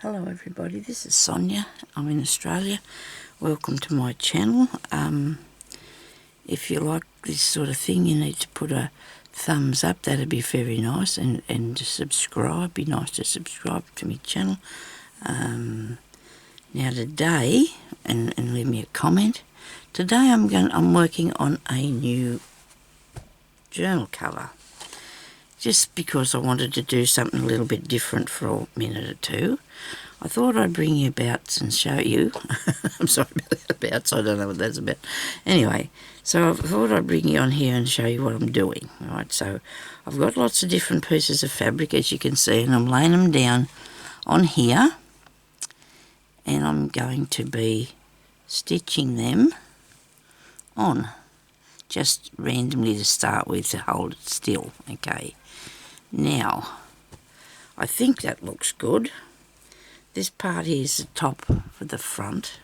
Hello everybody, this is Sonya. I'm in Australia. Welcome to my channel. If you like this sort of thing, you need to put a thumbs up. That'd be very nice, and to subscribe. Be nice to subscribe to my channel. Now today, and leave me a comment. Today I'm working on a new journal cover. Just because I wanted to do something a little bit different for a minute or two, I thought I'd bring you about and show you. I'm sorry about so I don't know what that's about. Anyway, so I thought I'd bring you on here and show you what I'm doing. Right, so I've got lots of different pieces of fabric, as you can see, and I'm laying them down on here, and I'm going to be stitching them on, just randomly to start with, to hold it still. Okay. Now, I think that looks good. This part here is the top for the front,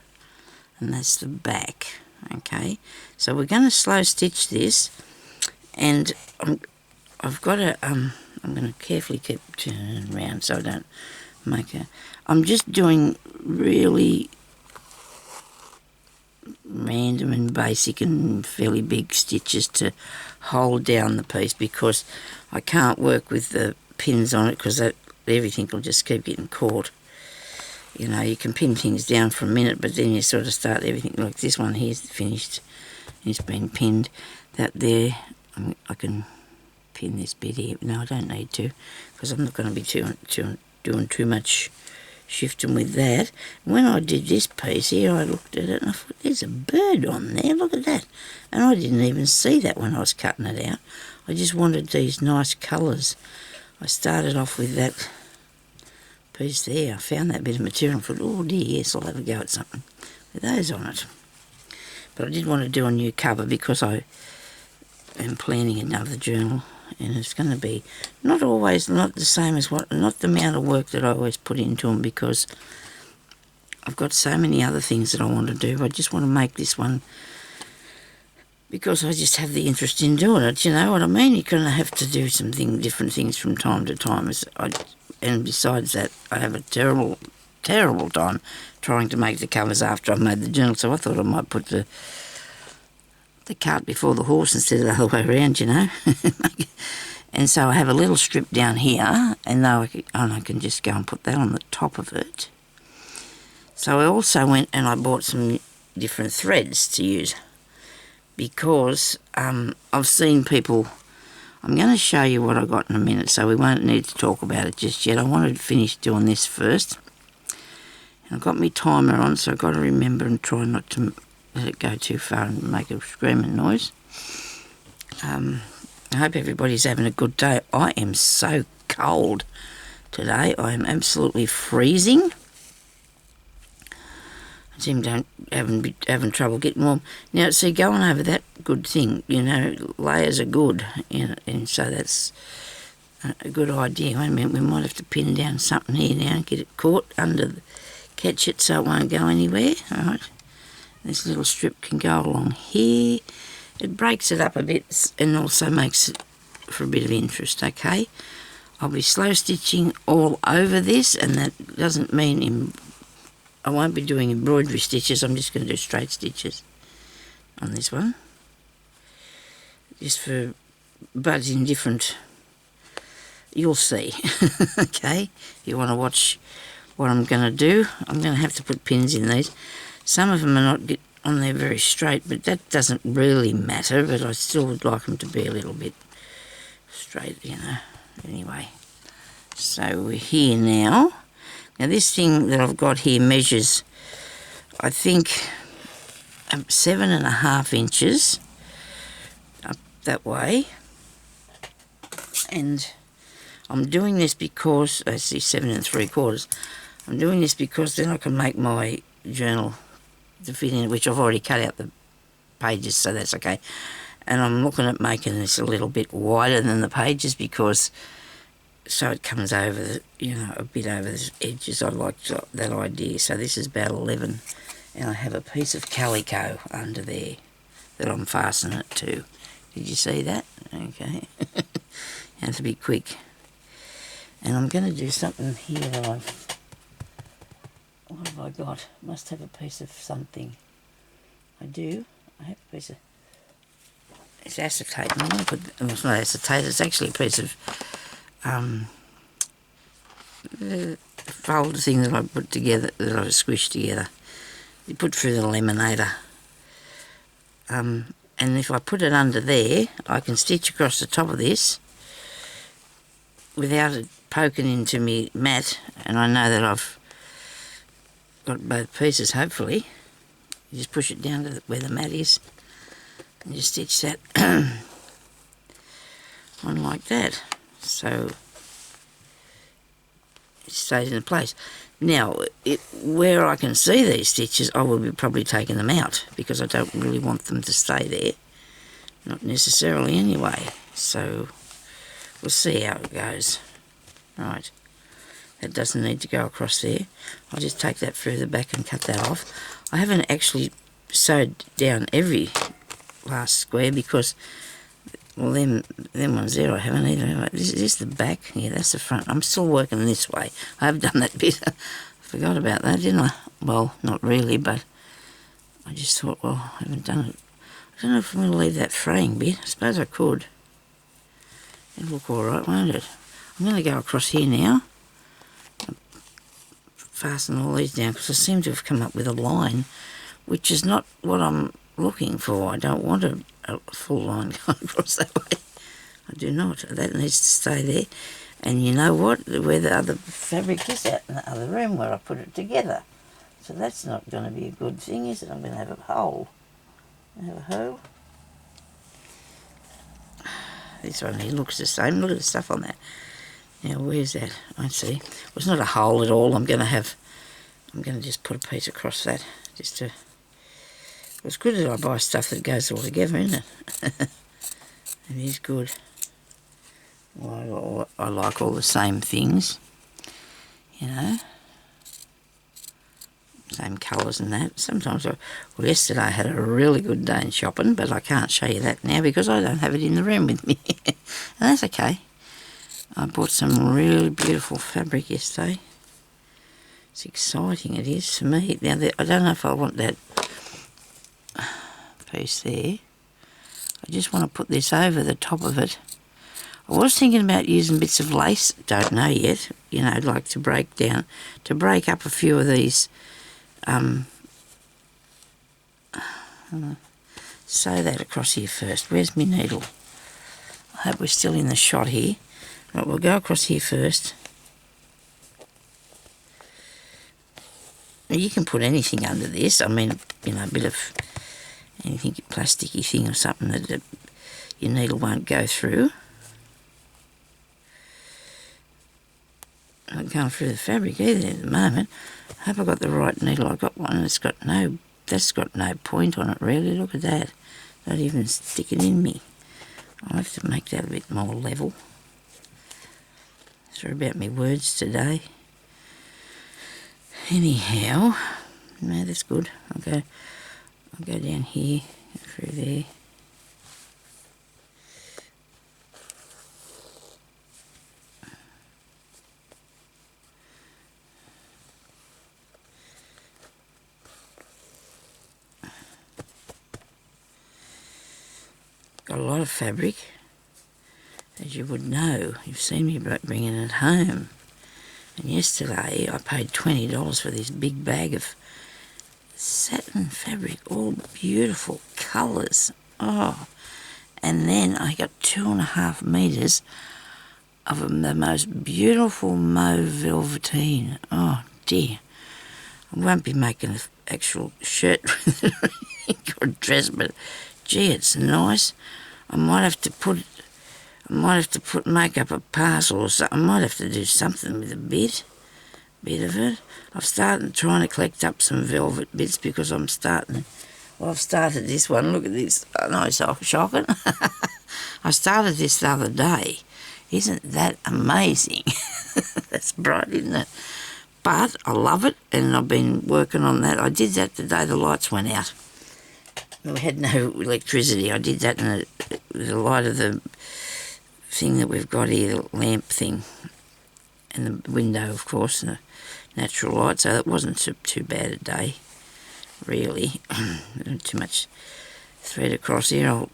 and that's the back. Okay, so we're going to slow stitch this, and I've got to I'm going to carefully keep turning around so I don't make a. I'm just doing really random and basic and fairly big stitches to hold down the piece, because I can't work with the pins on it, because everything will just keep getting caught. You know, you can pin things down for a minute, but then you sort of start everything. Like this one here's finished, it's been pinned. That there, I can pin this bit here. No, I don't need to, because I'm not going to be doing too much shifting with that. When I did this piece here, I looked at it and I thought, there's a bird on there, look at that. And I didn't even see that when I was cutting it out. I just wanted these nice colours. I started off with that piece there. I found that bit of material and thought, oh dear, yes, I'll have a go at something with those on it. But I did want to do a new cover, because I am planning another journal, and it's going to be not the same as not the amount of work that I always put into them, because I've got so many other things that I want to do. I just want to make this one because I just have the interest in doing it. You know what I mean? You're going to have to do different things from time to time. And besides that, I have a terrible, terrible time trying to make the covers after I've made the journal. So I thought I might put the cart before the horse instead of the other way around, you know. And so I have a little strip down here, and I can just go and put that on the top of it. So I also went and I bought some different threads to use, because I've seen people. I'm going to show you what I got in a minute, so we won't need to talk about it just yet. I wanted to finish doing this first. And I've got my timer on, so I've got to remember and try not to let it go too far and make a screaming noise. I hope everybody's having a good day. I am so cold today. I am absolutely freezing. I seem to having trouble getting warm. Now, see, going over that good thing, you know, layers are good, and so that's a good idea. Wait a minute, we might have to pin down something here now and get it caught catch it so it won't go anywhere. All right, this little strip can go along here. It breaks it up a bit and also makes it for a bit of interest, okay? I'll be slow stitching all over this, and that doesn't mean I won't be doing embroidery stitches. I'm just going to do straight stitches on this one. But in different, you'll see. Okay, if you want to watch what I'm going to do, I'm going to have to put pins in these. Some of them are not on there very straight, but that doesn't really matter, but I still would like them to be a little bit straight, you know. Anyway, so we're here now. Now this thing that I've got here measures, I think, 7.5 inches up that way, and I'm doing this because, I see 7 3/4. I'm doing this because then I can make my journal to fit in, which I've already cut out the pages, so that's okay. And I'm looking at making this a little bit wider than the pages, because so it comes over, a bit over the edges. I like that idea. So this is about 11, and I have a piece of calico under there that I'm fastening it to. Did you see that? Okay. You have to be quick. And I'm going to do something here that I've got? Must have a piece of something. I do. I have a piece of... It's acetate. I'm going to put... Well, it's not acetate. It's actually a piece of... the folder thing that I put together, that I squished together. You put through the laminator. And if I put it under there, I can stitch across the top of this without it poking into me mat, and I know that I've got both pieces, hopefully. You just push it down to where the mat is and you stitch that on like that, so it stays in place. Now, where I can see these stitches, I will be probably taking them out because I don't really want them to stay there. Not necessarily anyway, so we'll see how it goes. Right, that doesn't need to go across there. I'll just take that further back and cut that off. I haven't actually sewed down every last square because, well, them ones there I haven't either. Is this the back? Yeah, that's the front. I'm still working this way. I have done that bit. I forgot about that, didn't I? Well, not really, but I just thought, well, I haven't done it. I don't know if I'm going to leave that fraying bit. I suppose I could. It'll look all right, won't it? I'm going to go across here now. Fasten all these down because I seem to have come up with a line, which is not what I'm looking for. I don't want a full line going across that way. I do not. That needs to stay there. And you know what? Where the other fabric is out in the other room where I put it together. So that's not going to be a good thing, is it? I'm going to have a hole. Have a hole. This one here looks the same. Look at the stuff on that. Now, where's that? I see. Well, it's not a hole at all. I'm going to just put a piece across that. Just to... Well, it's good that I buy stuff that goes all together, isn't it? It is good. Well, I like all the same things, you know. Same colours and that. Sometimes well, yesterday I had a really good day in shopping, but I can't show you that now because I don't have it in the room with me. And that's okay. I bought some really beautiful fabric yesterday. It's exciting, it is for me. Now, I don't know if I want that piece there. I just want to put this over the top of it. I was thinking about using bits of lace, don't know yet, you know, like to break up a few of these. Sew that across here first. Where's my needle? I hope we're still in the shot here. Right, we'll go across here first. You can put anything under this. I mean, you know, a bit of anything plasticky thing or something that your needle won't go through. I'm not going through the fabric either at the moment. I hope I got the right needle. I got one that's got no point on it really. Look at that. Not even sticking in me. I'll have to make that a bit more level. Sorry about my words today. Anyhow, no, that's good. I'll go down here, through there. Got a lot of fabric, as you would know. You've seen me bringing it home. And yesterday I paid $20 for this big bag of satin fabric, all beautiful colours. Oh, and then I got 2.5 metres of the most beautiful mauve velveteen. Oh dear. I won't be making an actual shirt with it or anything, or a dress, but gee, it's nice. I might have to make up a parcel or something. I might have to do something with a bit of it. I've started trying to collect up some velvet bits because I've started this one. Look at this. I know it's shocking. I started this the other day. Isn't that amazing? That's bright, isn't it? But I love it, and I've been working on that. I did that the day the lights went out. We had no electricity. I did that in the light of the thing that we've got here, the lamp thing, and the window, of course, and the natural light, so that wasn't too bad a day, really. Too much thread across here.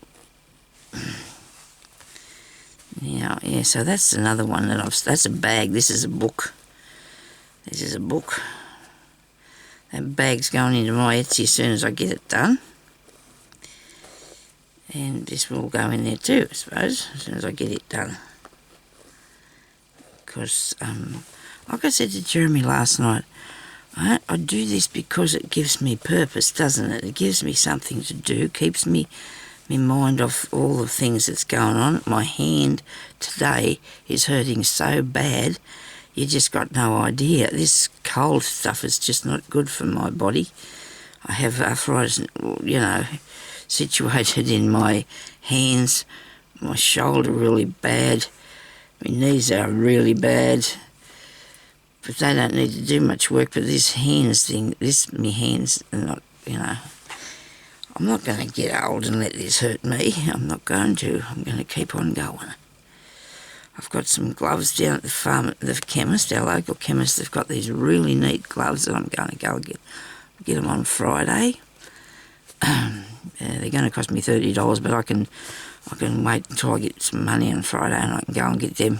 Yeah, so that's another one that's a bag. This is a book. This is a book. That bag's going into my Etsy as soon as I get it done. And this will go in there too, I suppose, as soon as I get it done. Because, like I said to Jeremy last night, I do this because it gives me purpose, doesn't it? It gives me something to do, keeps me my mind off all the things that's going on. My hand today is hurting so bad, you just got no idea. This cold stuff is just not good for my body. I have arthritis, situated in my hands, my shoulder really bad, my knees are really bad, but they don't need to do much work. But this hands thing, my hands are not, I'm not going to get old and let this hurt me. I'm not going to. I'm going to keep on going. I've got some gloves down at the chemist, our local chemist. They've got these really neat gloves that I'm going to go and get them on Friday. They're going to cost me $30, but I can wait until I get some money on Friday and I can go and get them.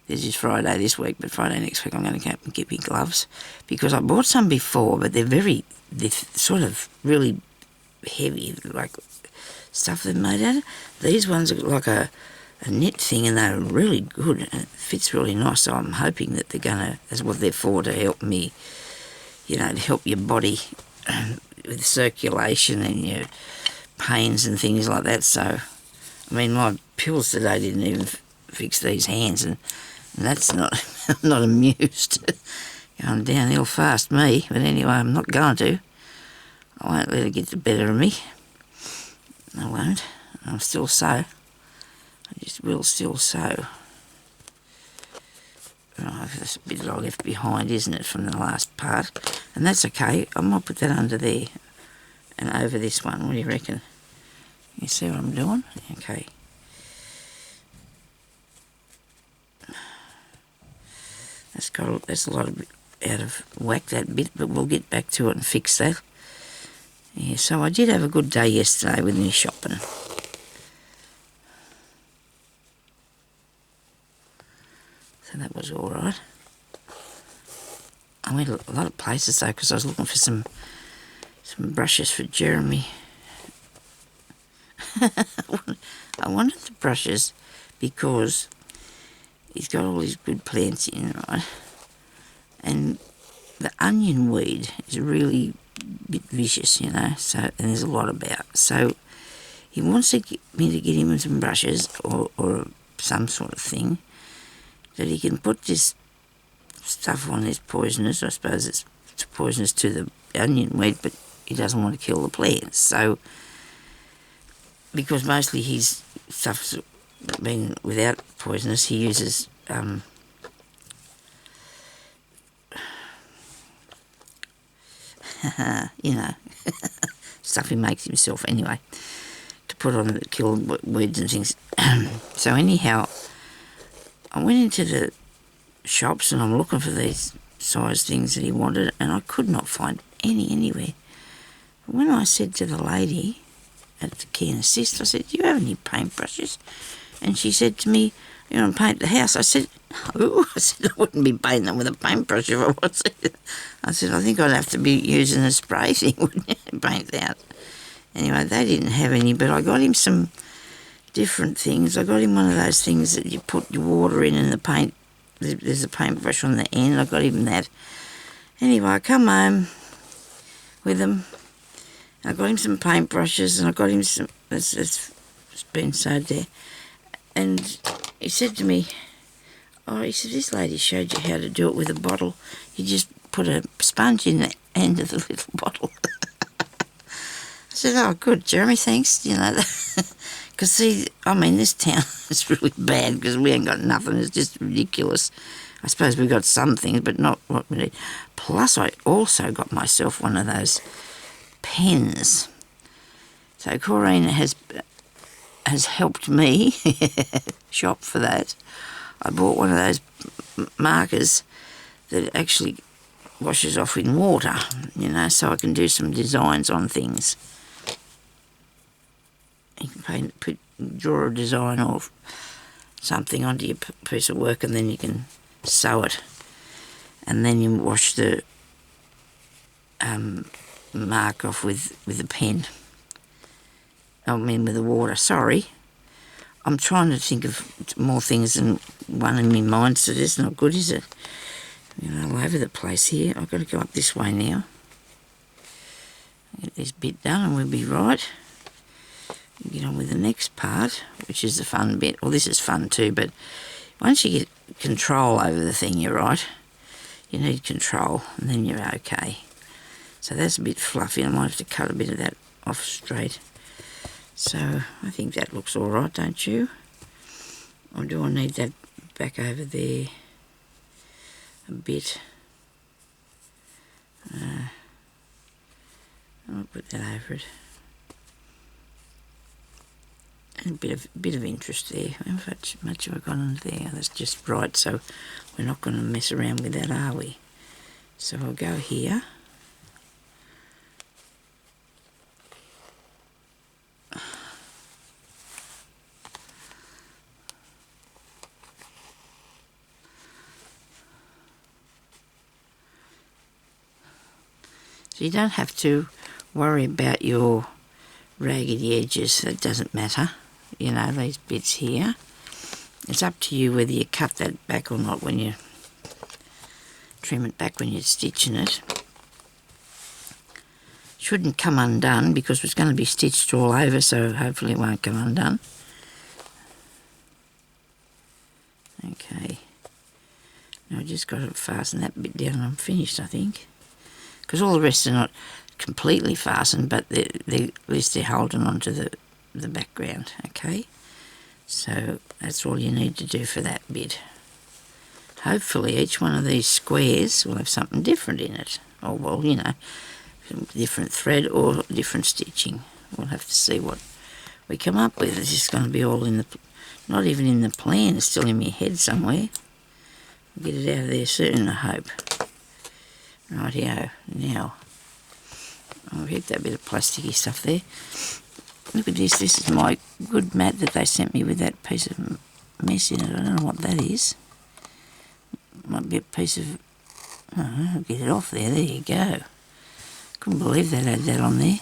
This is Friday this week, but Friday next week I'm going to go and get me gloves, because I bought some before, but they're sort of really heavy, like stuff they're made out of. These ones are like a knit thing, and they're really good, and it fits really nice, so I'm hoping that they're going to, that's what they're for, to help me, to help your body with circulation and your pains and things like that. So, I mean, my pills today didn't even fix these hands, and that's not, I'm not amused. Going downhill fast, me. But anyway, I'm not going to. I won't let it get the better of me. I won't. I'll still sew. I just will still sew. Right, that's a bit that I left behind, isn't it, from the last part? And that's okay. I might put that under there and over this one. What do you reckon? You see what I'm doing? Okay. That's a lot of out of whack, that bit, but we'll get back to it and fix that. Yeah, so I did have a good day yesterday with my shopping. So that was all right. I went a lot of places though, because I was looking for some brushes for Jeremy. I wanted the brushes because he's got all these good plants in, right? And the onion weed is really a bit vicious, so, and there's a lot about. So he wants me to get him some brushes or some sort of thing that he can put this stuff on that's poisonous. I suppose it's poisonous to the onion weed, but he doesn't want to kill the plants. So, because mostly his stuff's been without poisonous, he uses stuff he makes himself anyway, to put on to kill weeds and things. So anyhow, I went into the shops and I'm looking for these size things that he wanted, and I could not find any anywhere. When I said to the lady at the Key and Assist, I said, "Do you have any paintbrushes?" And she said to me, "You want to paint the house?" I said, "No." I said, "I wouldn't be painting them with a paintbrush if I was." I said, "I think I'd have to be using a spray thing, wouldn't you, to paint that?" Anyway, they didn't have any, but I got him some different things. I got him one of those things that you put your water in and the paint, there's a paintbrush on the end. I got him that. Anyway, I come home with them. I got him some paintbrushes, and I got him some, it's been sewed there. And he said to me, he said, "This lady showed you how to do it with a bottle. You just put a sponge in the end of the little bottle." I said, "Oh, good, Jeremy, thanks." Because see, I mean, this town is really bad because we ain't got nothing. It's just ridiculous. I suppose we've got some things, but not what we need. Plus, I also got myself one of those pens. So Corrine has helped me shop for that. I bought one of those markers that actually washes off in water, you know, so I can do some designs on things. You can draw a design or something onto your piece of work, and then you can sew it, and then you wash the mark off with the pen. I mean with the water, sorry. I'm trying to think of more things than one in my mind, so that's not good, is it? You know, all over the place here. I've got to go up this way now. Get this bit done and we'll be right. Get on with the next part, which is the fun bit. Well, this is fun too, but once you get control over the thing, you're right. You need control, and then you're okay. So that's a bit fluffy. I might have to cut a bit of that off straight. So I think that looks all right, don't you? Or do I need that back over there a bit? I'll put that over it. And a bit of interest there. How much have I got on there? That's just right, so we're not going to mess around with that, are we? So I'll go here. So you don't have to worry about your raggedy edges. That doesn't matter. You know, these bits here. It's up to you whether you cut that back or not when you trim it back when you're stitching it. Shouldn't come undone because it's going to be stitched all over, so hopefully it won't come undone. Okay. Now I just got to fasten that bit down and I'm finished, I think. Because all the rest are not completely fastened, but at least they're holding onto the background, okay? So that's all you need to do for that bit. Hopefully each one of these squares will have something different in it. Or, well, you know, different thread or different stitching. We'll have to see what we come up with. It's just going to be all in the, not even in the plan, it's still in my head somewhere. I'll get it out of there soon, I hope. Rightio, now I'll hit that bit of plasticky stuff there. Look at this, this is my good mat that they sent me with that piece of mess in it. I don't know what that is. Might be a piece of, oh, I'll get it off there, there you go. Couldn't believe they had that on there.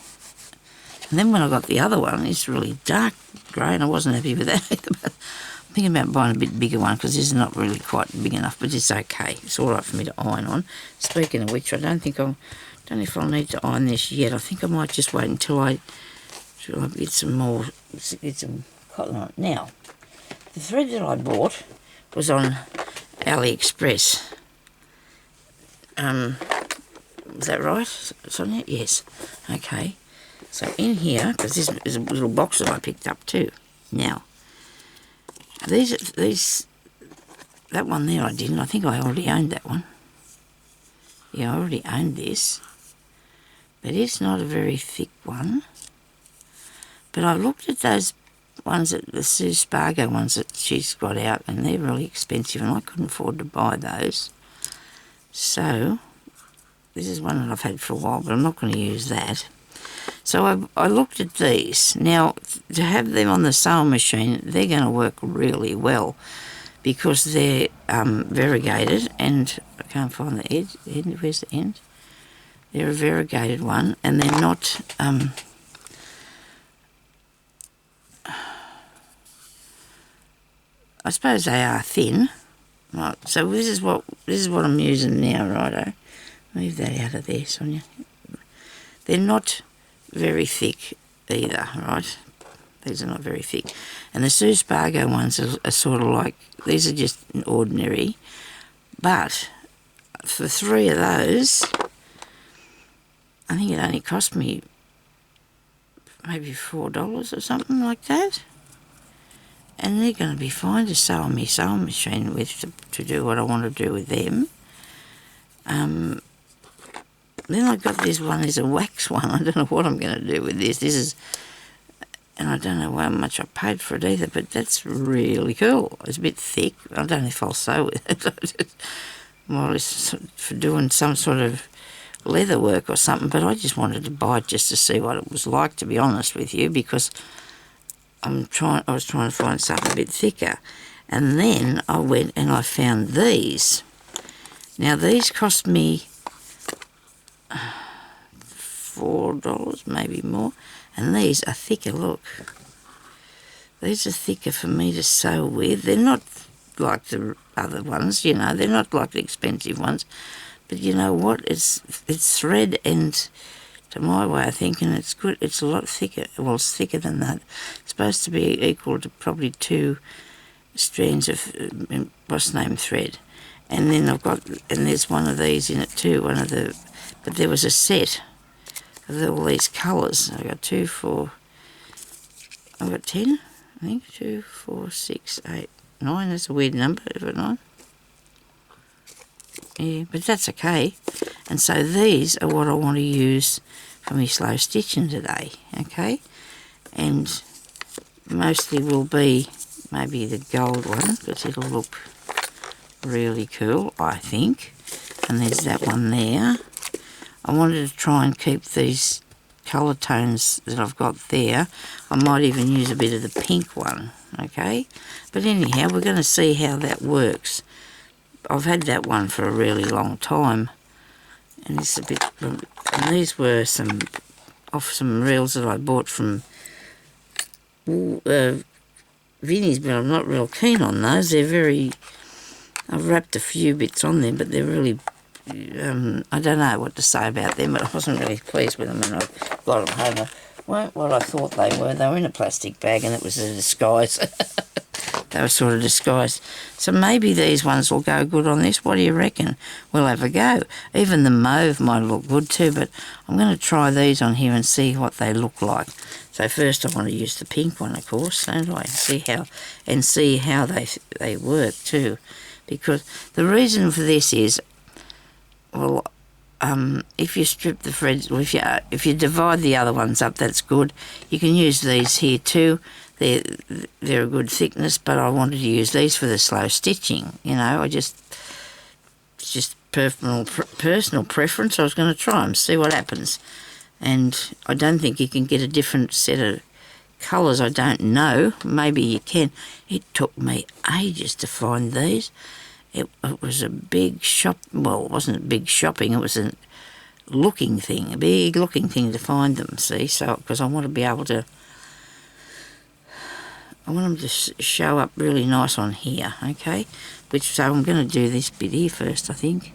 And then when I got the other one, it's really dark grey and I wasn't happy with that either. But I'm thinking about buying a bit bigger one because this is not really quite big enough, but it's okay. It's all right for me to iron on. Speaking of which, I don't know if I'll need to iron this yet. I think I might just wait until I get some cotton on it. Now, the thread that I bought was on AliExpress. Was that right, Sonia? Yes. Okay. So in here, because this is a little box that I picked up too. Now, that one there I didn't. I think I already owned that one. Yeah, I already owned this. But it's not a very thick one. But I looked at those ones, the Sue Spargo ones that she's got out, and they're really expensive, and I couldn't afford to buy those. So, this is one that I've had for a while, but I'm not going to use that. So I looked at these. Now, to have them on the sewing machine, they're going to work really well because they're variegated, and I can't find the edge. Where's the end? They're a variegated one, and they're not... I suppose they are thin. Right, so this is what I'm using now, righto. Leave that out of there, Sonia. They're not very thick either, right? These are not very thick. And the Sue Spargo ones are sort of like, these are just ordinary. But for 3 of those, I think it only cost me maybe $4 or something like that. And they're going to be fine to sew on my sewing machine with to do what I want to do with them. Then I got this one as a wax one. I don't know what I'm going to do with this. This is, and I don't know how much I paid for it either, but that's really cool. It's a bit thick. I don't know if I'll sew with it. well, it's for doing some sort of leather work or something, but I just wanted to buy it just to see what it was like, to be honest with you, because I was trying to find something a bit thicker. And then I went and I found these. Now these cost me $4, maybe more, and these are thicker, look. These are thicker for me to sew with. They're not like the other ones, you know, they're not like the expensive ones, but you know what, it's thread, and to my way of thinking, it's good. It's a lot thicker. Well, it's thicker than that. It's supposed to be equal to probably 2 strands of what's name thread. And then and there's one of these in it too, but there was a set of all these colours. I've got 10, I think, 2, 4, 6, 8, 9, that's a weird number, is it 9? Yeah, but that's okay. And so these are what I want to use for my slow stitching today, okay? And mostly will be maybe the gold one, because it'll look really cool, I think. And there's that one there. I wanted to try and keep these colour tones that I've got there. I might even use a bit of the pink one, okay? But anyhow, we're going to see how that works. I've had that one for a really long time, and it's a bit. And these were off some reels that I bought from Vinnie's, but I'm not real keen on those. They're very. I've wrapped a few bits on them, but they're really. I don't know what to say about them, but I wasn't really pleased with them, and I got them home. They weren't what I thought they were. They were in a plastic bag, and it was a disguise. They were sort of disguised. So maybe these ones will go good on this. What do you reckon? We'll have a go. Even the mauve might look good too, but I'm going to try these on here and see what they look like. So first I want to use the pink one, of course, don't I? See how they work too. Because the reason for this is, well, if you strip the threads, or if you divide the other ones up, that's good. You can use these here too. They're a good thickness, but I wanted to use these for the slow stitching. You know, it's just personal preference. I was going to try them, see what happens. And I don't think you can get a different set of colours. I don't know. Maybe you can. It took me ages to find these. It was a big shop. Well, it wasn't big shopping. It was a big looking thing to find them. See, so because I want to be able to. I want them to show up really nice on here, okay? So I'm going to do this bit here first, I think.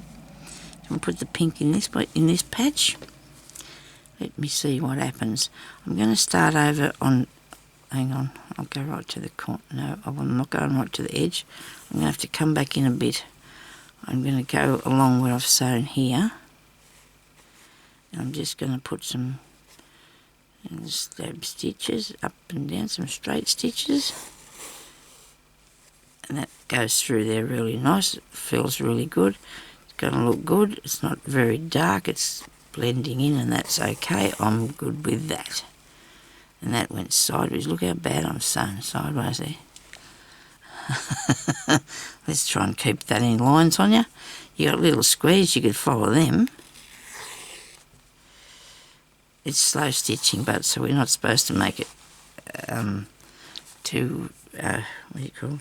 I'm going to put the pink in this patch. Let me see what happens. I'm going to start over on. Hang on, I'll go right to the corner. No, I'm not going right to the edge. I'm going to have to come back in a bit. I'm going to go along where I've sewn here. And I'm just going to put some stab stitches up and down, some straight stitches, and that goes through there really nice. It feels really good. It's going to look good. It's not very dark. It's blending in, and that's okay. I'm good with that. And that went sideways. Look how bad I'm sewing sideways there. Let's try and keep that in line, Sonya. You got little squares, you could follow them. It's slow stitching, but so we're not supposed to make it too, what do you call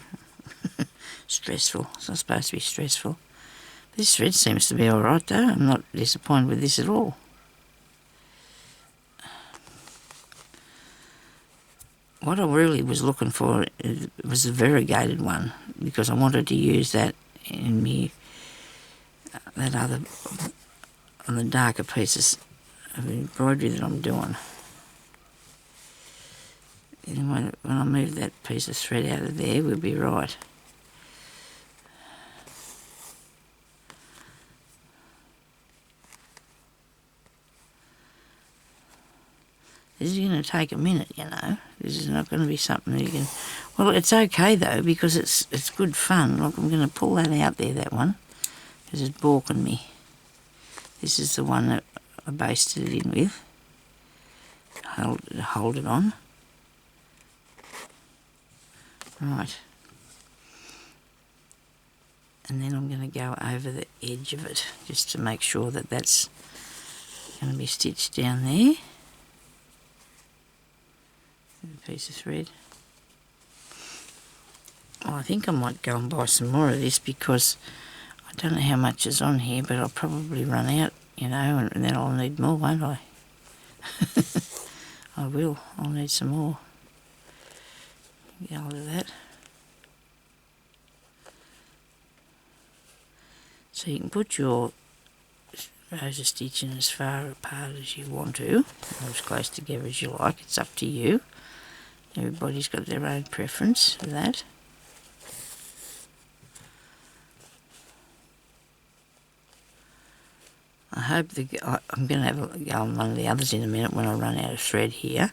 it? Stressful. It's not supposed to be stressful. This thread seems to be alright though. I'm not disappointed with this at all. What I really was looking for was a variegated one, because I wanted to use that in that other, on the darker pieces of embroidery that I'm doing. And when I move that piece of thread out of there, we'll be right. This is going to take a minute, you know. This is not going to be something that you can. Well, it's okay though, because it's good fun. Look, I'm going to pull that out there, that one, because it's balking me. This is the one that I basted it in with. Hold it on. Right. and then I'm going to go over the edge of it just to make sure that that's going to be stitched down there. A piece of thread. Well, I think I might go and buy some more of this because I don't know how much is on here, but I'll probably run out, you know, and then I'll need more, won't I? I will. I'll need some more. Get hold of that. So you can put your rows of stitching as far apart as you want to, or as close together as you like. It's up to you. Everybody's got their own preference for that. I hope I'm going to have a go on one of the others in a minute when I run out of thread here,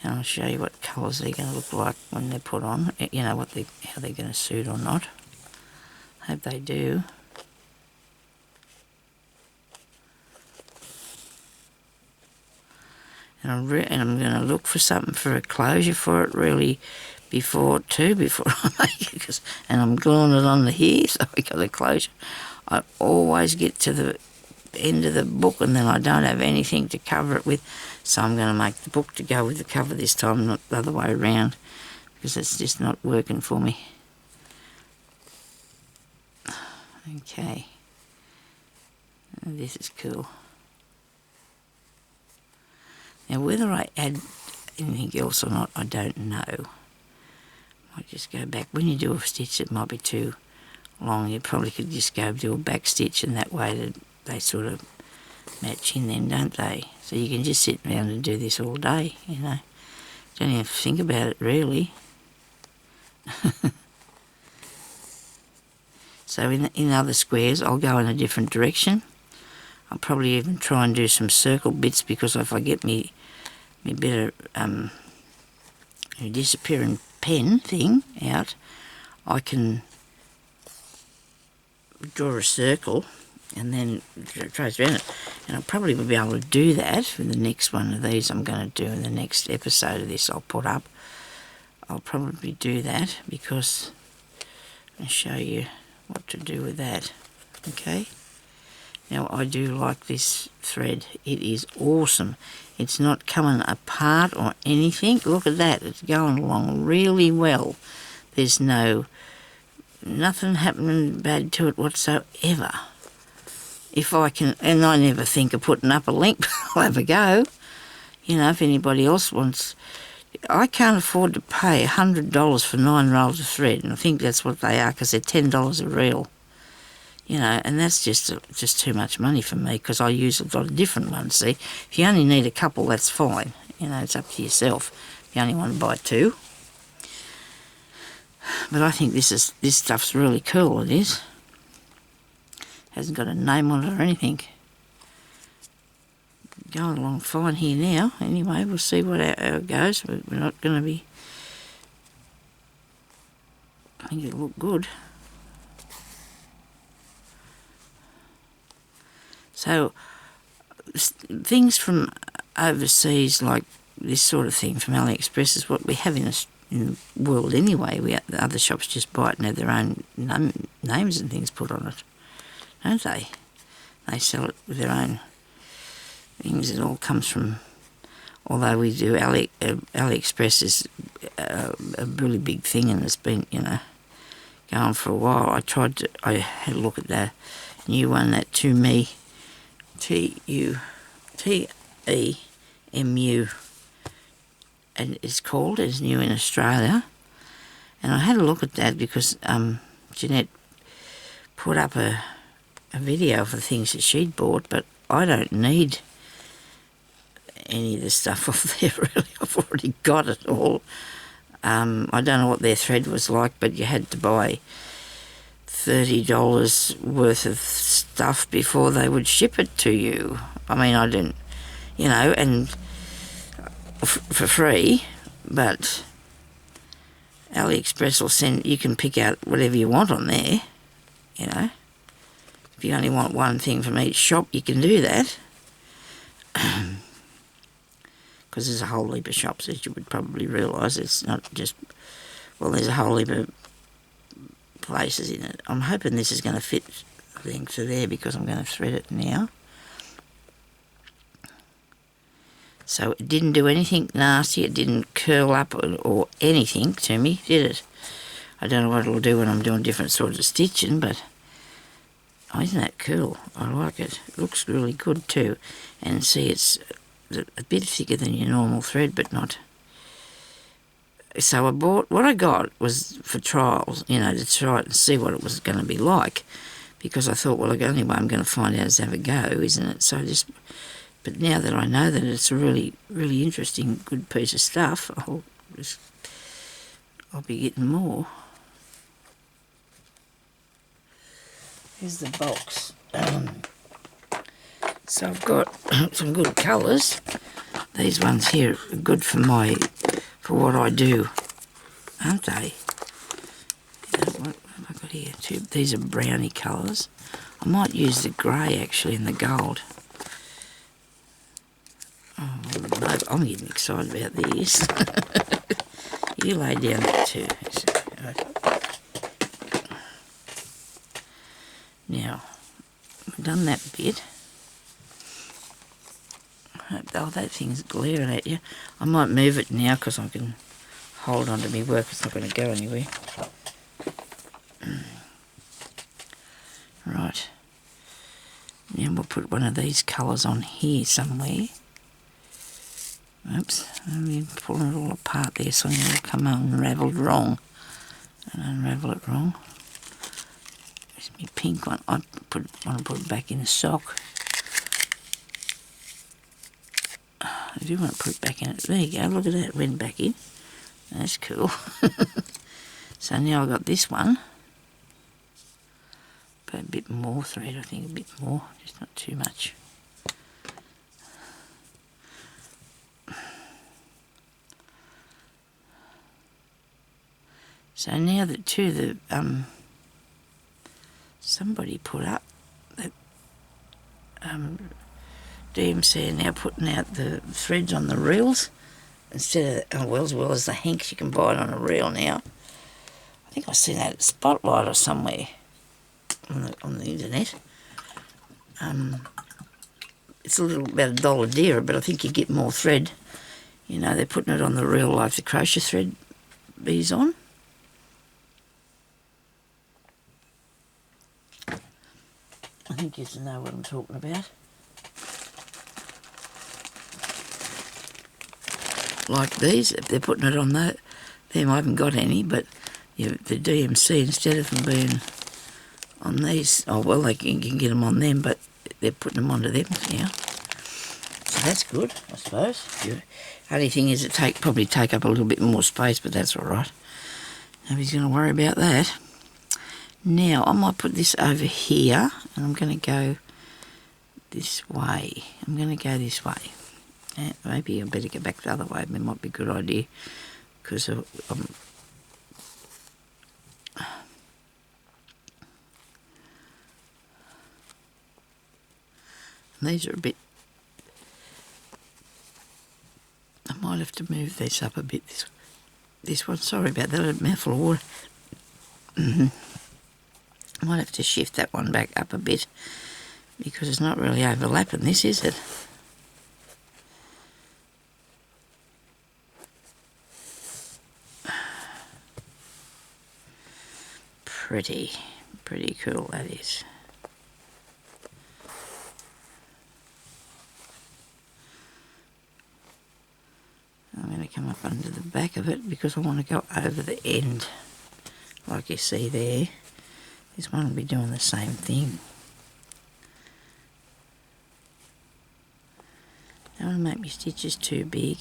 and I'll show you what colours they're going to look like when they're put on. You know how they're going to suit or not. Hope they do. And I'm going to look for something for a closure for it really before I make it, and I'm gluing it on the here so I got a closure. I always get to the end of the book and then I don't have anything to cover it with, so I'm going to make the book to go with the cover this time, not the other way around, because it's just not working for me. Okay, this is cool. Now whether I add anything else or not, I don't know. Might just go back. When you do a stitch that might be too long, you probably could just go do a back stitch, and that way they sort of match in then, don't they? So you can just sit around and do this all day, you know. Don't even have to think about it really. So in other squares I'll go in a different direction. I'll probably even try and do some circle bits, because if I get me better disappearing pen thing out, I can draw a circle and then trace around it, and I'll probably be able to do that for the next one of these I'm going to do in the next episode of this I'll put up. I'll probably do that because I'll show you what to do with that. Okay, now I do like this thread. It is awesome. It's not coming apart or anything. Look at that, it's going along really well. There's nothing happening bad to it whatsoever. If I can, and I never think of putting up a link, but I'll have a go. You know, if anybody else wants, I can't afford to pay $100 for 9 rolls of thread, and I think that's what they are, because they're $10 a reel. You know, and that's just too much money for me, because I use a lot of different ones. See, if you only need a couple, that's fine. You know, it's up to yourself. If you only want to buy 2. But I think this stuff's really cool. It is. Hasn't got a name on it or anything. Going along fine here now. Anyway, we'll see how it goes. We're not going to be. I think it'll look good. So things from overseas, like this sort of thing from AliExpress, is what we have in the world anyway. The other shops just buy it and have their own names and things put on it, don't they? They sell it with their own things. It all comes from, although we do, AliExpress is a really big thing, and it's been, you know, going for a while. I had a look at the new one, that Temu, Temu, and it's called. It's new in Australia, and I had a look at that because Jeanette put up a video of the things that she'd bought, but I don't need any of the stuff off there really. I've already got it all. I don't know what their thread was like, but you had to buy $30 worth of stuff before they would ship it to you. I mean, I didn't, you know, and for free, but AliExpress will send, you can pick out whatever you want on there, you know. If you only want one thing from each shop, you can do that. Because there's a whole heap of shops, as you would probably realise. It's not just, well, there's a whole heap of places in it. I'm hoping this is going to fit to there because I'm going to thread it now. So it didn't do anything nasty. It didn't curl up or anything to me, did it? I don't know what it'll do when I'm doing different sorts of stitching, but oh, isn't that cool? I like it. It looks really good too. And see, it's a bit thicker than your normal thread, but not. So I bought, what I got was for trials, you know, to try it and see what it was going to be like. Because I thought, well, the only way I'm going to find out is have a go, isn't it? So but now that I know that it's a really, really interesting, good piece of stuff, I'll be getting more. Here's the box. So I've got some good colours. These ones here are good for what I do, aren't they? What have I got here? These are brownie colours. I might use the grey actually and the gold. Oh, no, I'm getting excited about these. You lay down there too. Now, I've done that bit. Oh, that thing's glaring at you. I might move it now because I can hold on to my work. It's not going to go anywhere. Right. Now we'll put one of these colours on here somewhere. Oops, I'm pulling it all apart there, so it'll come unravelled wrong. And unravel it wrong. There's my pink one. I want to put it back in the sock. I do want to put it back in it. There you go, look at that, it went back in. That's cool. So now I've got this one. Put a bit more thread, I think, a bit more, just not too much. So now that somebody put up that DMC are now putting out the threads on the reels instead of as well as the hanks. You can buy it on a reel now. I think I've seen that at Spotlight or somewhere on the internet. It's a little about $1 dearer, but I think you get more thread. You know, they're putting it on the reel like the crochet thread bees on. I think you know what I'm talking about. Like these, if they're putting it on them, I haven't got any, but the DMC, instead of them being on these, oh well, they can get them on them, but they're putting them onto them now. So that's good, I suppose. Only thing is it probably take up a little bit more space, but that's all right. Nobody's going to worry about that. Now, I might put this over here, and I'm going to go this way. I'm going to go this way. Maybe I better go back the other way. It might be a good idea, because these are a bit... I might have to move this up a bit. This one, sorry about that, a mouthful of water. I might have to shift that one back up a bit because it's not really overlapping this, is it? Pretty cool that is. I'm going to come up under the back of it because I want to go over the end, like you see there. This one will be doing the same thing. Don't want to make my stitches too big.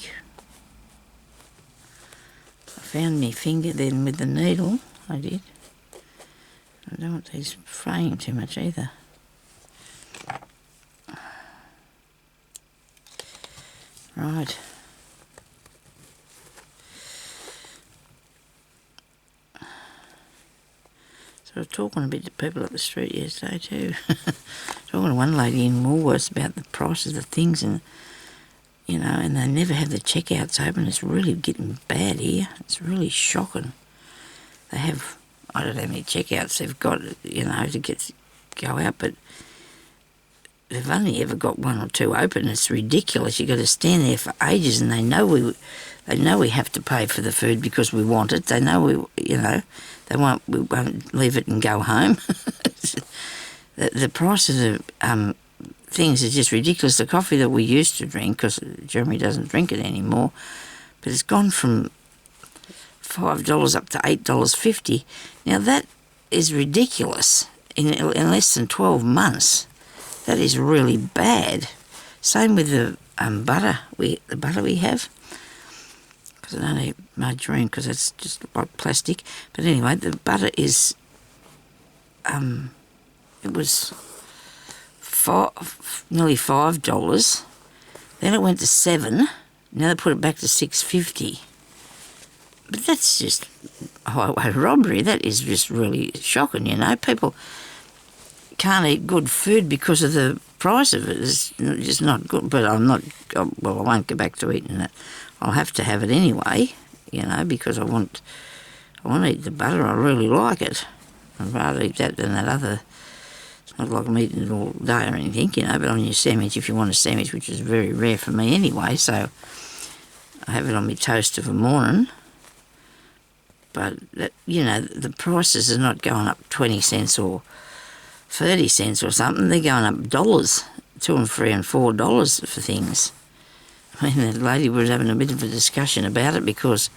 I found my finger then with the needle, I did. I don't want these fraying too much either. Right. So I was talking a bit to people at the street yesterday too. Talking to one lady in Woolworths about the prices of things, and you know, and they never have the checkouts open. It's really getting bad here. It's really shocking. They have, I don't know how many checkouts they've got, to go out, but they've only ever got one or two open. It's ridiculous. You've got to stand there for ages, and they know we have to pay for the food because we want it. They know we won't leave it and go home. The price of the things is just ridiculous. The coffee that we used to drink, because Jeremy doesn't drink it anymore, but it's gone from $5 up to $8.50. Now that is ridiculous in less than 12 months. That is really bad. Same with the butter. The butter we have, because I don't eat margarine because it's just like plastic. But anyway, the butter is. It was nearly $5. Then it went to $7. Now they put it back to $6.50. But that's just highway robbery. That is just really shocking. People can't eat good food because of the price of it. It's just not good. But I won't go back to eating it. I'll have to have it anyway, because I want to eat the butter. I really like it. I'd rather eat that than that other. It's not like I'm eating it all day or anything, but on your sandwich, if you want a sandwich, which is very rare for me anyway, so I have it on my toast of a morning. But, the prices are not going up 20 cents or 30 cents or something. They're going up dollars, $2 and $3 and $4 for things. I mean, the lady was having a bit of a discussion about it because,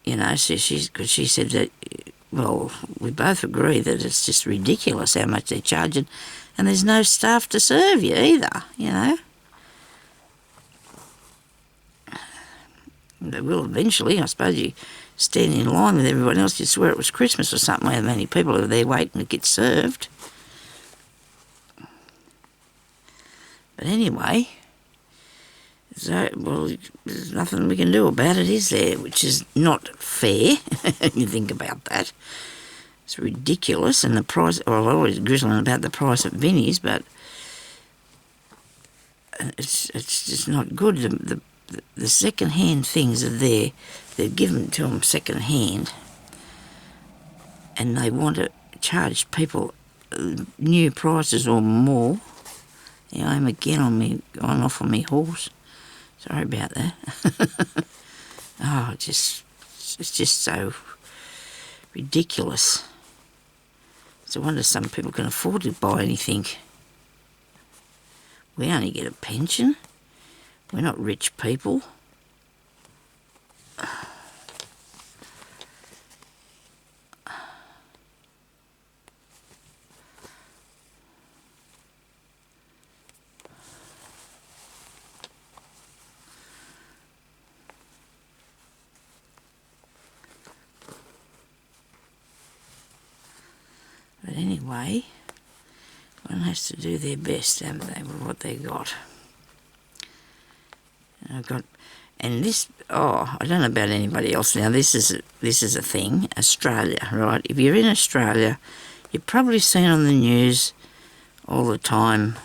she said that, well, we both agree that it's just ridiculous how much they're charging, and there's no staff to serve you either, They will eventually. I suppose you stand in line with everyone else, you'd swear it was Christmas or something, how many people are there waiting to get served. But anyway, there's nothing we can do about it, is there? Which is not fair, you think about that. It's ridiculous, and the price, well, I'm always grizzling about the price of Vinnie's, but it's just not good. The second-hand things are there. They're given to them second-hand, and they want to charge people new prices or more. Yeah, I'm again on off on my horse. Sorry about that. It's just so ridiculous. It's a wonder some people can afford to buy anything. We only get a pension. We're not rich people. But anyway, one has to do their best, haven't they, with what they got. I don't know about anybody else now. This is a thing, Australia, right? If you're in Australia, you've probably seen on the news all the time,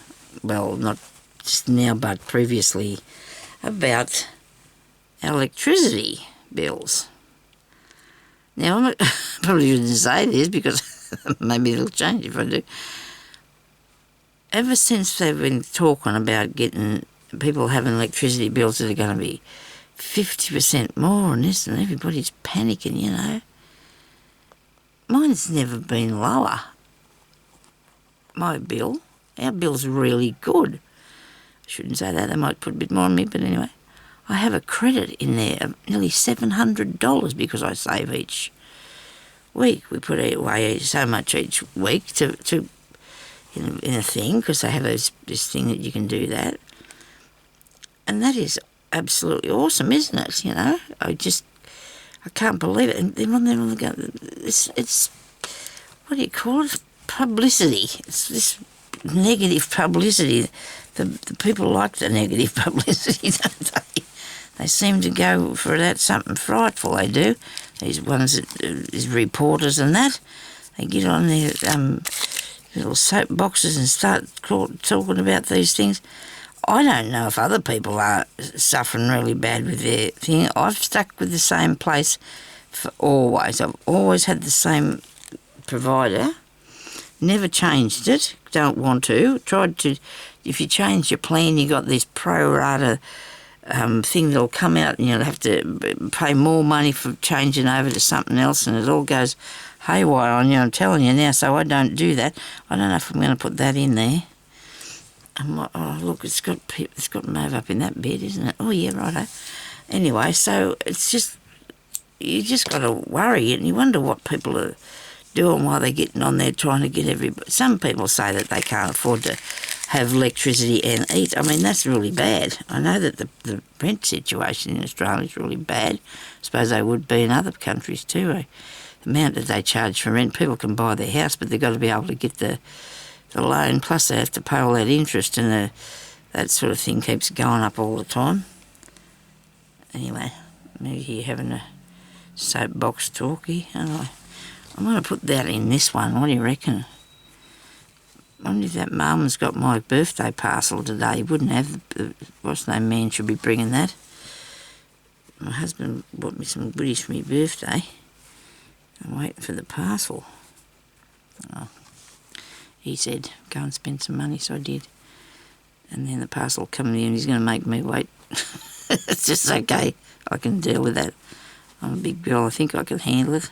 well, not just now, but previously, about electricity bills. Now, I probably shouldn't say this because maybe it'll change if I do. Ever since they've been talking about getting people having electricity bills that are going to be 50% more and this, and everybody's panicking, Mine's never been lower. My bill. Our bill's really good. I shouldn't say that. They might put a bit more on me, but anyway. I have a credit in there of nearly $700 because I save each week. We put away so much each week to in a thing, because they have this thing that you can do that. And that is absolutely awesome, isn't it? I can't believe it. And then on the go, it's what do you call it? Publicity. It's this negative publicity. The people like the negative publicity, don't they? They seem to go for that, something frightful, they do. These ones that is reporters and that, they get on their little soapboxes and start talking about these things. I don't know if other people are suffering really bad with their thing. I've stuck with the same place for always. I've always had the same provider. Never changed it. Don't want to. Tried to. If you change your plan, you got this pro rata thing that'll come out, and you'll have to pay more money for changing over to something else, and it all goes haywire on you. I'm telling you now. So I don't do that. I don't know if I'm going to put that in there. Oh look, it's got mauve up in that bed, isn't it? Oh yeah, righto. Anyway, so it's just you just got to worry, and you wonder what people are doing while they're getting on there trying to get everybody. Some people say that they can't afford to have electricity and eat. I mean, that's really bad. I know that the rent situation in Australia is really bad. I suppose they would be in other countries too. The amount that they charge for rent, people can buy their house, but they've got to be able to get the loan, plus they have to pay all that interest, and that sort of thing keeps going up all the time. Anyway, maybe you're having a soapbox talkie. I'm going to put that in this one. What do you reckon? I wonder if that mum's got my birthday parcel today. He wouldn't have what's the name man should be bringing that. My husband bought me some goodies for my birthday. I'm waiting for the parcel. Oh. He said, go and spend some money, so I did. And then the parcel coming in, he's going to make me wait. It's just okay. I can deal with that. I'm a big girl. I think I can handle it.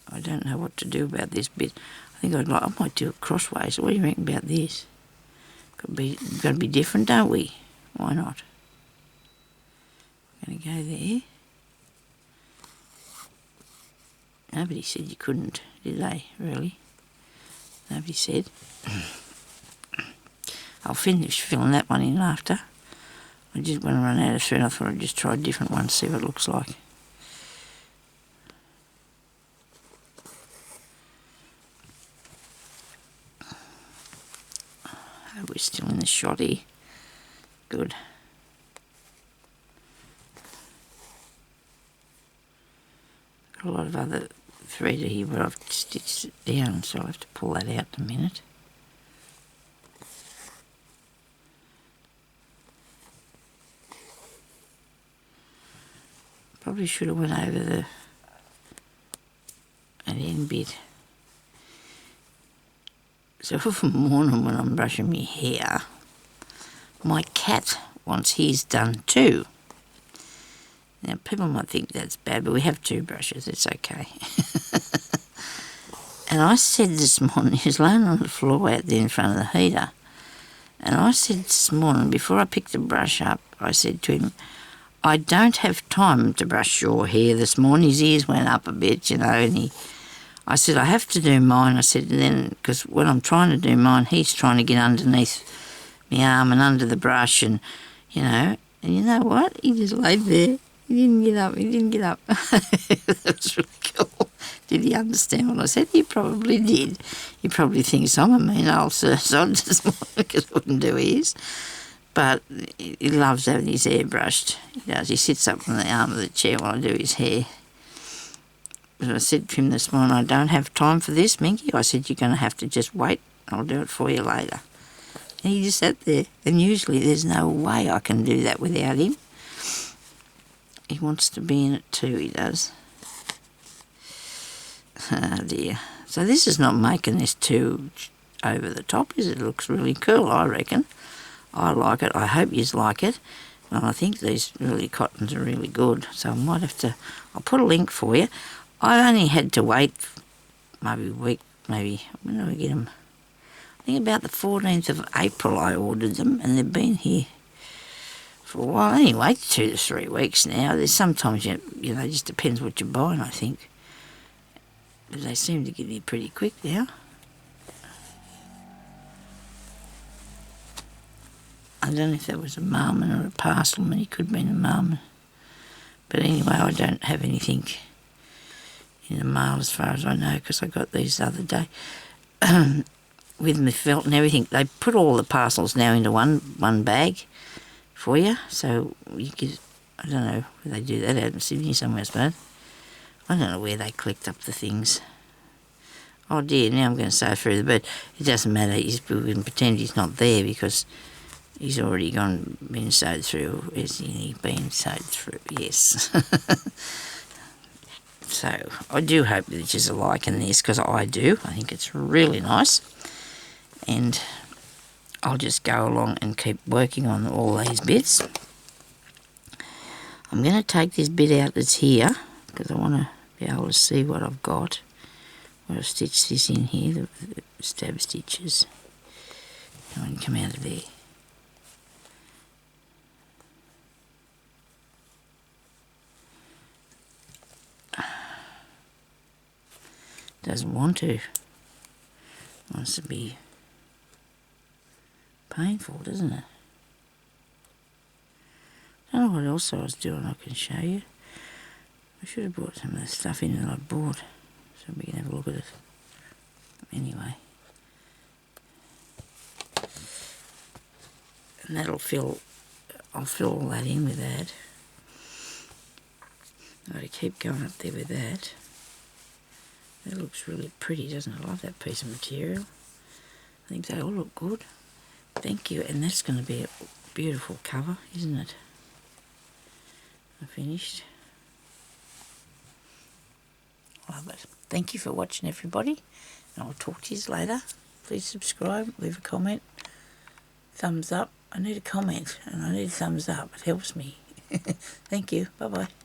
I don't know what to do about this bit. I think I might do it crossways. What do you reckon about this? Got to be different, don't we? Why not? I'm going to go there. Nobody said you couldn't, did they, really? Nobody said. I'll finish filling that one in after. I just when I run out of thread, I thought I'd just try a different one, see what it looks like. Oh, we're still in the shotty. Good. Got a lot of other thread here, but I've stitched it down, so I'll have to pull that out in a minute. Probably should have went over an end bit. So for morning when I'm brushing my hair, my cat wants his done too. Now people might think that's bad, but we have two brushes, it's okay. And I said this morning, he was laying on the floor out there in front of the heater, and I said this morning, before I picked the brush up, I said to him, I don't have time to brush your hair this morning. His ears went up a bit, you know, and I said, I have to do mine. I said, and then, because when I'm trying to do mine, he's trying to get underneath my arm and under the brush, and, you know what? He just laid there. He didn't get up. That was really cool. Did he understand what I said? He probably did. He probably thinks I'm a mean old sod this morning because I wouldn't do his. But he loves having his hair brushed. He does. He sits up on the arm of the chair while I do his hair. But I said to him this morning, I don't have time for this, Minky. I said, you're going to have to just wait. I'll do it for you later. And he just sat there. And usually there's no way I can do that without him. He wants to be in it too, he does. Oh dear. So this is not making this too over the top, is it? It looks really cool, I reckon. I like it. I hope yous like it. Well, I think these really cottons are really good. So I might have to... I'll put a link for you. I only had to wait maybe a week, maybe... When did I get them? I think about the 14th of April I ordered them, and they've been here for a while. Anyway, 2 to 3 weeks now. There's sometimes, you know, it just depends what you're buying, I think. But they seem to get here pretty quick now. I don't know if that was a marmon or a parcel, it could have been a marmon. But anyway, I don't have anything in the mail as far as I know, because I got these the other day with my felt and everything. They put all the parcels now into one bag for you, so you get, I don't know where they do that, out in Sydney somewhere, I suppose. I don't know where they collect up the things. Oh dear, now I'm going to say through the bird. It doesn't matter, we can pretend he's not there because He's already been sewed through, isn't he? Been sewed through, yes. So, I do hope that you are liking this, because I do. I think it's really nice. And I'll just go along and keep working on all these bits. I'm going to take this bit out that's here, because I want to be able to see what I've got. I've stitched this in here, the stab stitches. I want to come out of there. Doesn't want to. Wants to be painful, doesn't it? I don't know what else I was doing I can show you. I should have brought some of the stuff in that I bought, so we can have a look at it. Anyway. And that'll fill, I'll fill all that in with that. I've got to keep going up there with that. That looks really pretty, doesn't it? I love that piece of material. I think they all look good. Thank you. And that's going to be a beautiful cover, isn't it? I finished. Love it. Thank you for watching, everybody. And I'll talk to you later. Please subscribe, leave a comment, thumbs up. I need a comment and I need a thumbs up. It helps me. Thank you. Bye-bye.